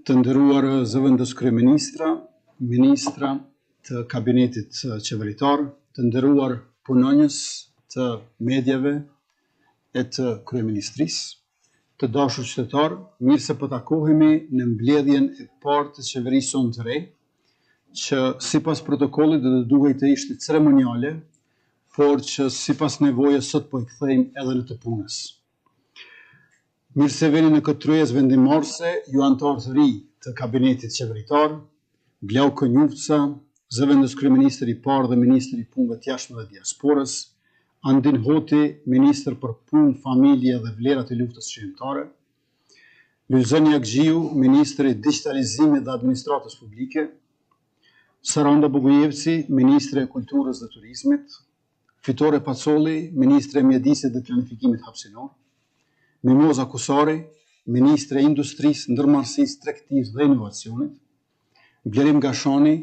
Të nderuar zëvendës kryeministra, ministra të kabinetit qeveritar, të nderuar punonjës të medjave e të kryeministrisë, të dashur qytetar, mirë se po takohemi në mbledhjen e parë të qeverisë sonë të re, që sipas protokollit do të duhej të ishte ceremoniale, por që sipas nevojës sot po e kthejmë edhe në të punës. Mirë se veni në këtë tryezë vendimmarrëse, ju anëtarë të ri të kabinetit qeveritar, Blau Kënjufca, zëvendës kryeministër i parë dhe ministri i punëve të jashtme dhe diasporës, Andin Hoti, ministër për punë, familje dhe vlerat e luftës shqiptare, Lulzania Gjiu, ministër i digitalizimit dhe administratës publike, Saranda Bogujevci, ministre e kulturës dhe turizmit, Fitore Pacolli, ministre e mjedisit dhe planifikimit hapësinor, Mimoza Kusari, ministre e industrisë, ndërmarrësisë, tregtisë dhe inovacionit, Blerim Gashani,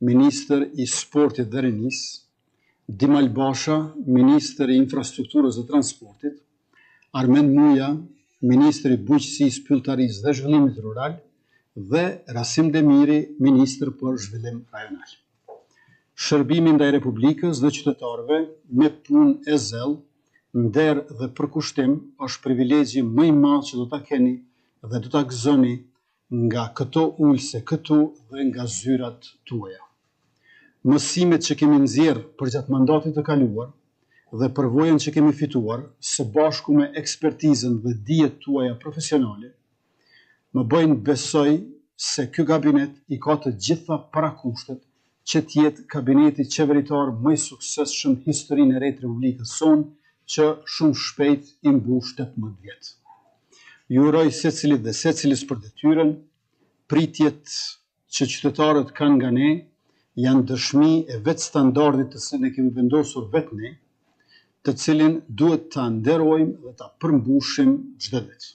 ministër i sportit dhe rinisë, Dimal Basha, ministër i infrastrukturës dhe transportit, Armend Muja, ministër i bujqësisë, pylltarisë dhe zhvillimit rural, dhe Rasim Demiri, ministër për zhvillim rajonal. Shërbimi ndaj Republikës dhe qytetarëve me punë e zellë, nder dhe përkushtim është privilegji më i madh që do ta keni dhe do ta gëzoni nga këto ulse këtu dhe nga zyrat tuaja. Mësimet që kemi nxjerr përgjatë mandatit të kaluar dhe përvojën që kemi fituar së bashku me ekspertizën dhe dijet tuaja profesionale, më bëjnë besoj se ky kabinet i ka të gjitha parakushtet që të jetë kabineti qeveritar më i suksesshëm në historinë e re të Republikës sonë, që shumë shpejt i mbush 18 vjet. Ju uroj secilit dhe secilis për detyrën, pritjet që qytetarët kanë nga ne janë dëshmi e vetë standardit të cilin e kemi vendosur vetë ne, të cilin duhet ta nderojmë dhe ta përmbushim çdo ditë.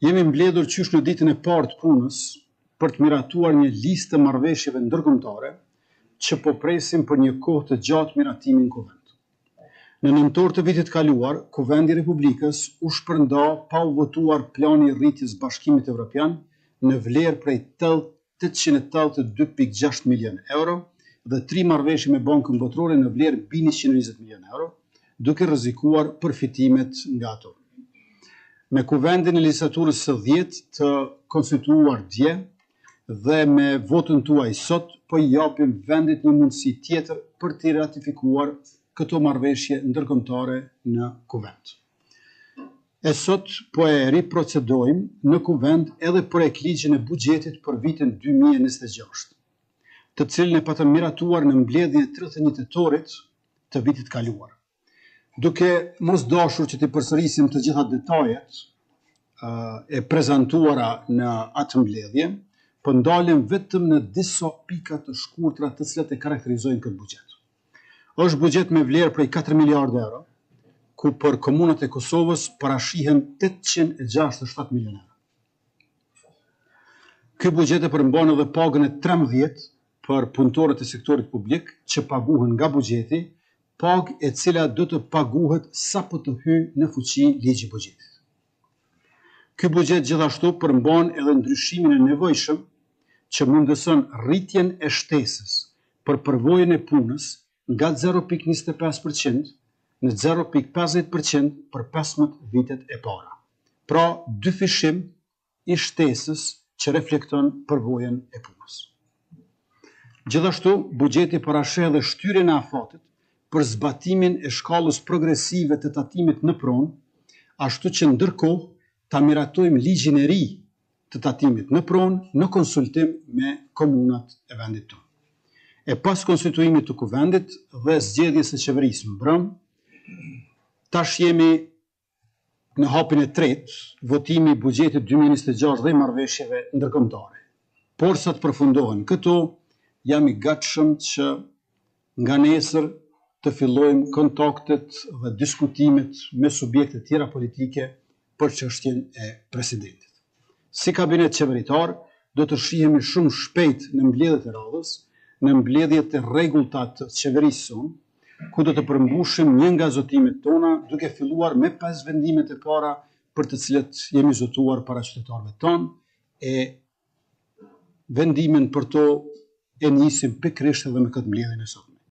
Jemi mbledhur qysh në ditën e parë të punës për të miratuar një listë të marrëveshjeve ndërkombëtare që po presim për një kohë të gjatë miratimin kuvend. Në nëntor të vitit kaluar, Kuvendi i Republikës u shpërnda pa u votuar plani i rritjes Bashkimit Evropian në vlerë prej 882.6 milion euro dhe 3 marrëveshje me Bankën Botërore në vlerë mbi 120 milion euro, duke rrezikuar përfitimet nga ato. Me kuvendin e legjislaturës së 10 të konstituuar dje dhe me votën tuaj sot, po i japim vendit një mundësi tjetër për të ratifikuar këto marrëveshje ndërkombëtare në kuvend. E sot po e riprocedojmë në kuvend edhe projekt ligjin e buxhetit për vitin 2026, të cilin e patëm miratuar në mbledhjen e 31 tetorit të vitit kaluar. Duke mos dashur që të përsërisim të gjitha detajet e prezantuara në atë mbledhje, po ndalem vetëm në disa pika të shkurtra të cilat e karakterizojnë këtë buxhet. Është buxhet me vlerë prej 4 miliardë euro, ku për komunat e Kosovës parashihen 867 milion euro. Ky buxhet e përmban edhe pagën e 13 për punëtorët e sektorit publik që paguhen nga buxheti, pagë e cila do të paguhet sapo të hyjë në fuqi ligji i buxhetit. Ky buxhet gjithashtu përmban edhe ndryshimin e nevojshëm që mundëson rritjen e shtesës për përvojën e punës nga 0.25% në 0.50% për 15 vitet e para. Pra, dyfishim i shtesës që reflekton përvojën e punës. Gjithashtu, buxheti parasheh edhe shtyrjen e afatit për zbatimin e shkallës progresive të tatimit në pronë, ashtu që ndërkohë ta miratojmë ligjin e ri të tatimit në pronë në konsultim me komunat e vendit tonë. E pas konstituimit të kuvendit dhe zgjedhjes së qeverisë mbrëm, tash jemi në hapin e tretë, votimi i buxhetit 2026 dhe marrëveshjeve ndërkombëtare. Por sa të përfundohen këto, jam i gatshëm që nga nesër të fillojmë kontaktet dhe diskutimet me subjekte tjera politike për çështjen e presidentit. Si kabinet qeveritar, do të shihemi shumë shpejt në mbledhjet e radhës, në mbledhjet e rregullta të qeverisë sonë, ku do të përmbushim një nga zotimet tona, duke filluar me 5 vendimet e para për të cilët jemi zotuar para qytetarëve tonë, e vendimin për to e nisim pikërisht edhe me këtë mbledhjen e sotme.